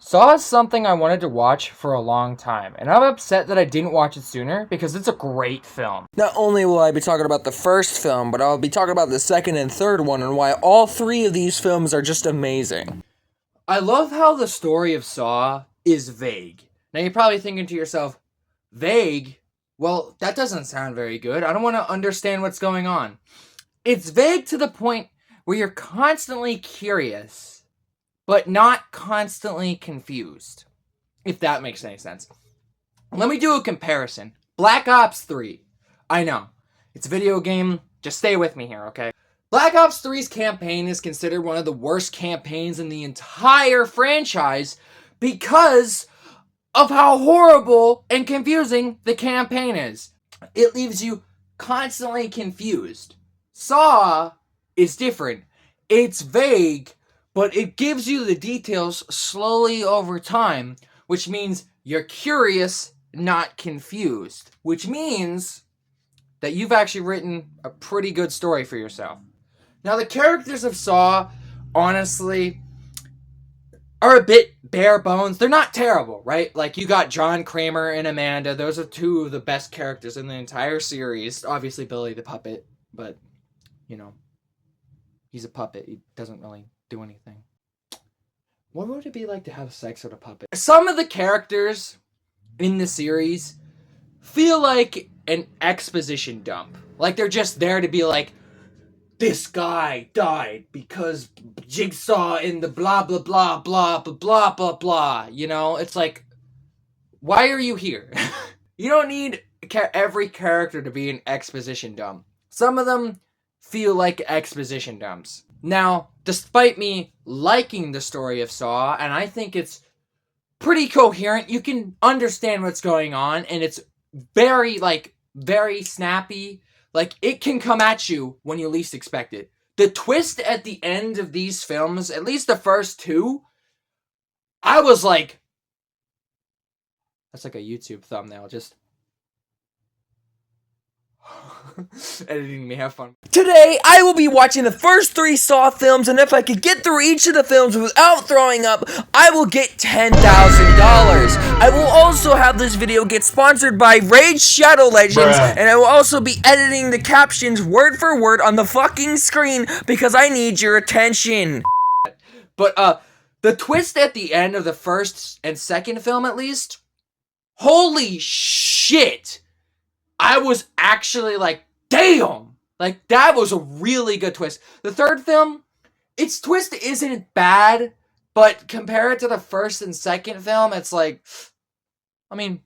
Saw is something I wanted to watch for a long time, and I'm upset that I didn't watch it sooner because it's a great film. Not only will I be talking about the first film, but I'll be talking about the second and third one and why all three of these films are just amazing. I love how the story of Saw is vague. Now you're probably thinking to yourself, vague? Well, that doesn't sound very good. I don't want to understand what's going on. It's vague to the point where you're constantly curious, but not constantly confused, if that makes any sense. Let me do a comparison. Black Ops 3. I know, it's a video game. Just stay with me here, okay? Black Ops 3's campaign is considered one of the worst campaigns in the entire franchise because of how horrible and confusing the campaign is. It leaves you constantly confused. Saw is different. It's vague, but it gives you the details slowly over time, which means you're curious, not confused, which means that you've actually written a pretty good story for yourself. Now, the characters of Saw, honestly, are a bit bare bones. They're not terrible, right? Like, you got John Kramer and Amanda. Those are two of the best characters in the entire series. Obviously, Billy the puppet, but, you know, he's a puppet. He doesn't really do anything. What would it be like to have sex with a puppet? Some of the characters in the series feel like an exposition dump. Like, they're just there to be like, this guy died because Jigsaw in the blah blah blah blah blah blah blah blah. You know, it's like, why are you here? You don't need every character to be an exposition dump. Some of them feel like exposition dumps. Now, despite me liking the story of Saw, and I think it's pretty coherent, you can understand what's going on, and it's very snappy. Like, it can come at you when you least expect it. The twist at the end of these films, at least the first two, I was like... That's like a YouTube thumbnail, just... editing me, have fun. Today, I will be watching the first three Saw films, and if I could get through each of the films without throwing up, I will get $10,000. I will also have this video get sponsored by Raid Shadow Legends, and I will also be editing the captions word for word on the fucking screen because I need your attention. But, the twist at the end of the first and second film, at least, holy shit! I was actually like, damn! Like, that was a really good twist. The third film, its twist isn't bad, but compared to the first and second film, it's like, I mean,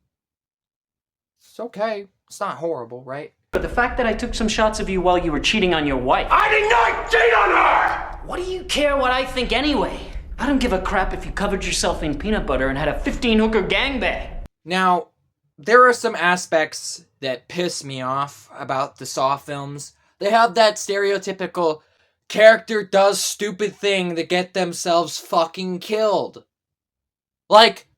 it's okay. It's not horrible, right? But the fact that I took some shots of you while you were cheating on your wife... I did not cheat on her! What do you care what I think anyway? I don't give a crap if you covered yourself in peanut butter and had a 15-hooker gangbang. Now, there are some aspects that piss me off about the Saw films. They have that stereotypical character does stupid thing to get themselves fucking killed. Like,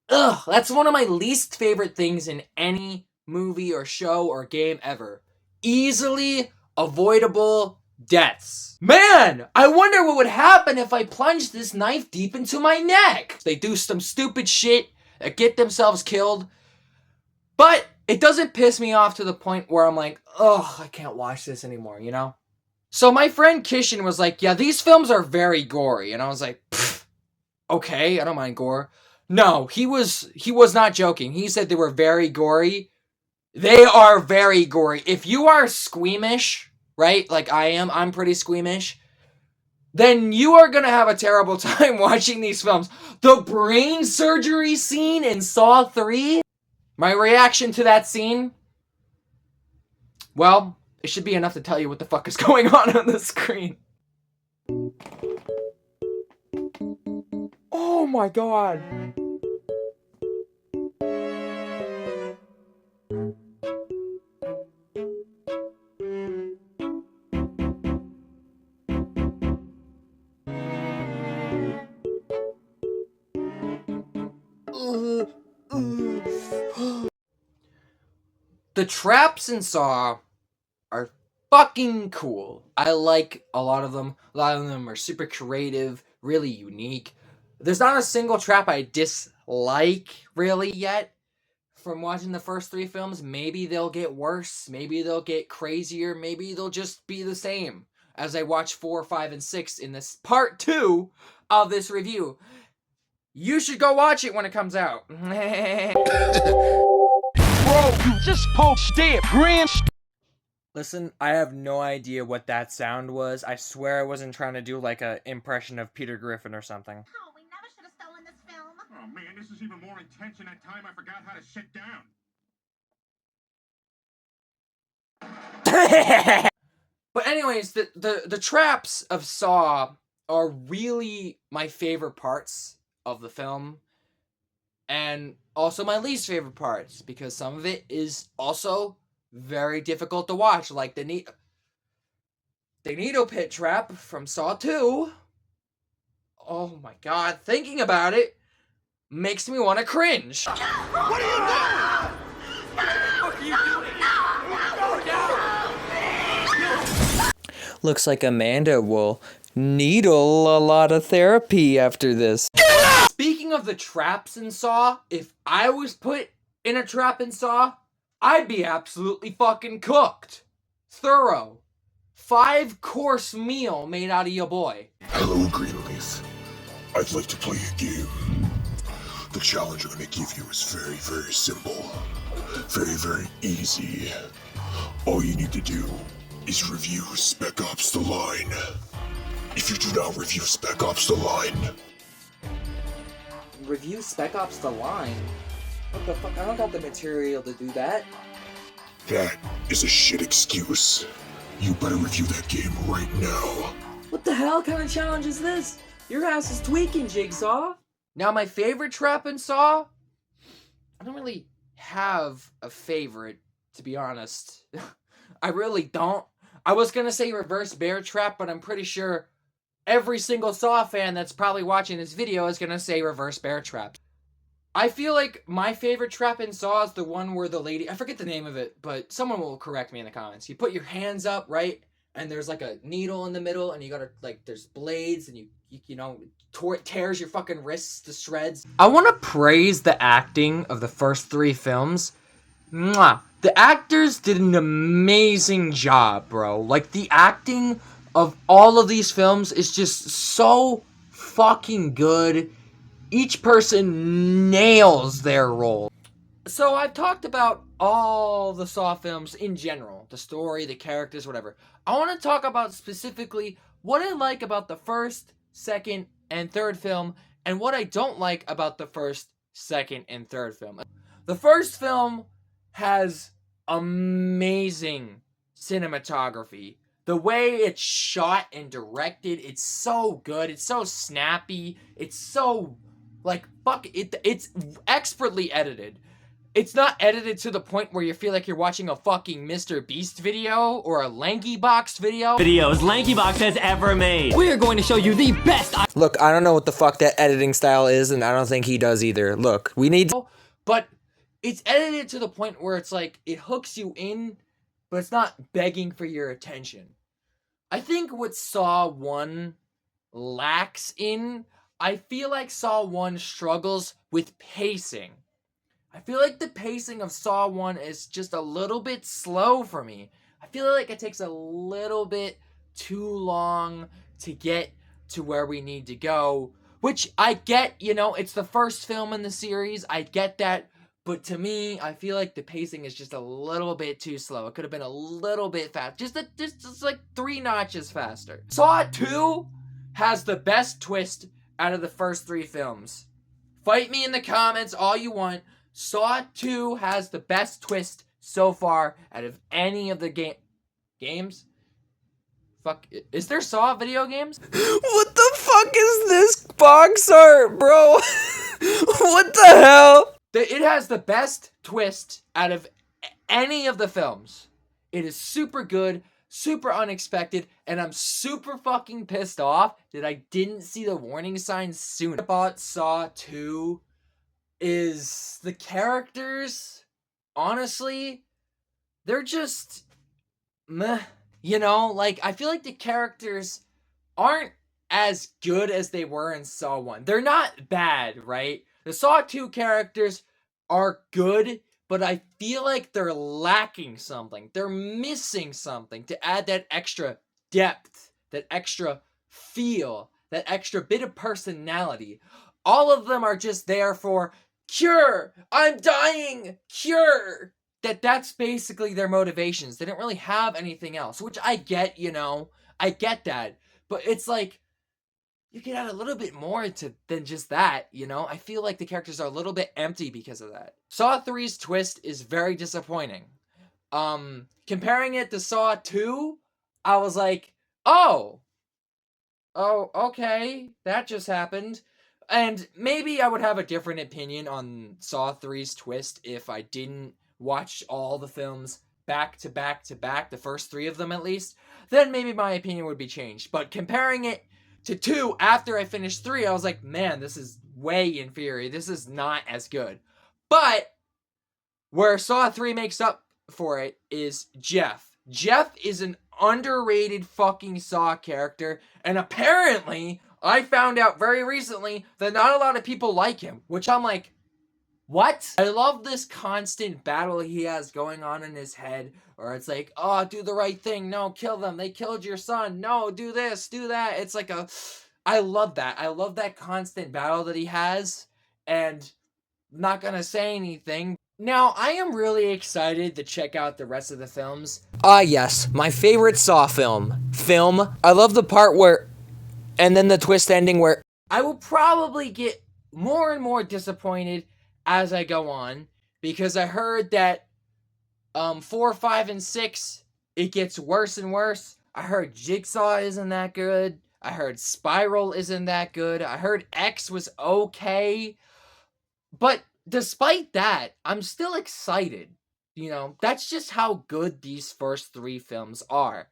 ugh, that's one of my least favorite things in any movie or show or game ever. Easily avoidable deaths. Man, I wonder what would happen if I plunged this knife deep into my neck. They do some stupid shit, get themselves killed, but it doesn't piss me off to the point where I'm like, oh, I can't watch this anymore, you know? So my friend Kishan was like, yeah, these films are very gory, and I was like, okay, I don't mind gore. No, he was not joking. He said they were very gory. They are very gory. If you are squeamish, right, like I am, I'm pretty squeamish, then you are going to have a terrible time watching these films. The brain surgery scene in Saw 3, my reaction to that scene, well, it should be enough to tell you what the fuck is going on the screen. Oh my god. The traps in Saw are fucking cool. I like a lot of them. A lot of them are super creative, really unique. There's not a single trap I dislike really yet from watching the first 3 films. Maybe they'll get worse, maybe they'll get crazier, maybe they'll just be the same as I watch 4, 5, and 6 in this part 2 of this review. You should go watch it when it comes out. Bro, you just posted it, grand. Listen, I have no idea what that sound was. I swear I wasn't trying to do like an impression of Peter Griffin or something. Oh, we never should have stolen this film. Oh man, this is even more intense than that time I forgot how to sit down. But anyways, the traps of Saw are really my favorite parts of the film, and also my least favorite parts, because some of it is also very difficult to watch, like the needle pit trap from Saw 2. Oh my god, thinking about it makes me want to cringe. What are you doing? What are you doing? Looks like Amanda will needle a lot of therapy after this. Speaking of the traps in Saw, if I was put in a trap in Saw, I'd be absolutely fucking cooked. Thorough. 5-course meal made out of your boy. Hello, Greenleaf. I'd like to play a game. The challenge I'm gonna give you is very, very simple. Very, very easy. All you need to do is review Spec Ops: The Line. If you do not review Spec Ops: The Line... Review Spec Ops: The Line? What the fuck? I don't got the material to do that. That is a shit excuse. You better review that game right now. What the hell kind of challenge is this? Your ass is tweaking, Jigsaw. Now, my favorite trap in Saw? I don't really have a favorite, to be honest. I really don't. I was gonna say reverse bear trap, but I'm pretty sure every single Saw fan that's probably watching this video is gonna say reverse bear trap. I feel like my favorite trap in Saw is the one where the lady, I forget the name of it, but someone will correct me in the comments. You put your hands up, right? And there's like a needle in the middle, and you gotta, like, there's blades, and you know, tears your fucking wrists to shreds. I want to praise the acting of the first 3 films. Mwah. The actors did an amazing job, bro. Like, the acting of all of these films is just so fucking good. Each person nails their role. So I've talked about all the Saw films in general. The story, the characters, whatever. I want to talk about specifically what I like about the first, second, and third film, and what I don't like about the first, second, and third film. The first film has amazing cinematography. The way it's shot and directed, it's so good. It's so snappy. It's so, like, fuck, it's expertly edited. It's not edited to the point where you feel like you're watching a fucking Mr. Beast video or a Lanky Box video. Videos Lanky Box has ever made. We are going to show you the best. Look, I don't know what the fuck that editing style is, and I don't think he does either. Look, we need to... But it's edited to the point where it's like, it hooks you in, but it's not begging for your attention. I think what Saw 1 lacks in, I feel like Saw 1 struggles with pacing. I feel like the pacing of Saw 1 is just a little bit slow for me. I feel like it takes a little bit too long to get to where we need to go. Which I get, you know, it's the first film in the series. I get that. But to me, I feel like the pacing is just a little bit too slow. It could have been a little bit fast. Just like 3 notches faster. Saw 2 has the best twist out of the first 3 films. Fight me in the comments all you want. Saw 2 has the best twist so far out of any of the games. Fuck, is there Saw video games? What the fuck is this box art, bro? What the hell? It has the best twist out of any of the films. It is super good, super unexpected, and I'm super fucking pissed off that I didn't see the warning signs sooner. About Saw 2 is the characters, honestly, they're just meh. You know, like, I feel like the characters aren't as good as they were in Saw 1. They're not bad, right? The Saw 2 characters are good, but I feel like they're lacking something. They're missing something to add that extra depth, that extra feel, that extra bit of personality. All of them are just there for cure. I'm dying. Cure. That's basically their motivations. They don't really have anything else, which I get, I get that. But it's like, you could add a little bit more than just that, I feel like the characters are a little bit empty because of that. Saw 3's twist is very disappointing. Comparing it to Saw 2, I was like, oh, okay, that just happened. And maybe I would have a different opinion on Saw 3's twist if I didn't watch all the films back to back to back, the first 3 of them at least. Then maybe my opinion would be changed. But comparing it to 2 after I finished 3, I was like, man, this is way inferior. This is not as good. But where Saw 3 makes up for it is Jeff. Jeff is an underrated fucking Saw character, and apparently I found out very recently that not a lot of people like him, which I'm like, what? I love this constant battle he has going on in his head, or it's like, oh, do the right thing, no, kill them, they killed your son, no, do this, do that. It's like I love that. I love that constant battle that he has, and I'm not gonna say anything. Now, I am really excited to check out the rest of the films. Yes, my favorite Saw film. I love the part where, and then the twist ending where, I will probably get more and more disappointed as I go on, because I heard that 4, 5, and 6, it gets worse and worse. I heard Jigsaw isn't that good. I heard Spiral isn't that good. I heard X was okay. But despite that, I'm still excited. That's just how good these first 3 films are.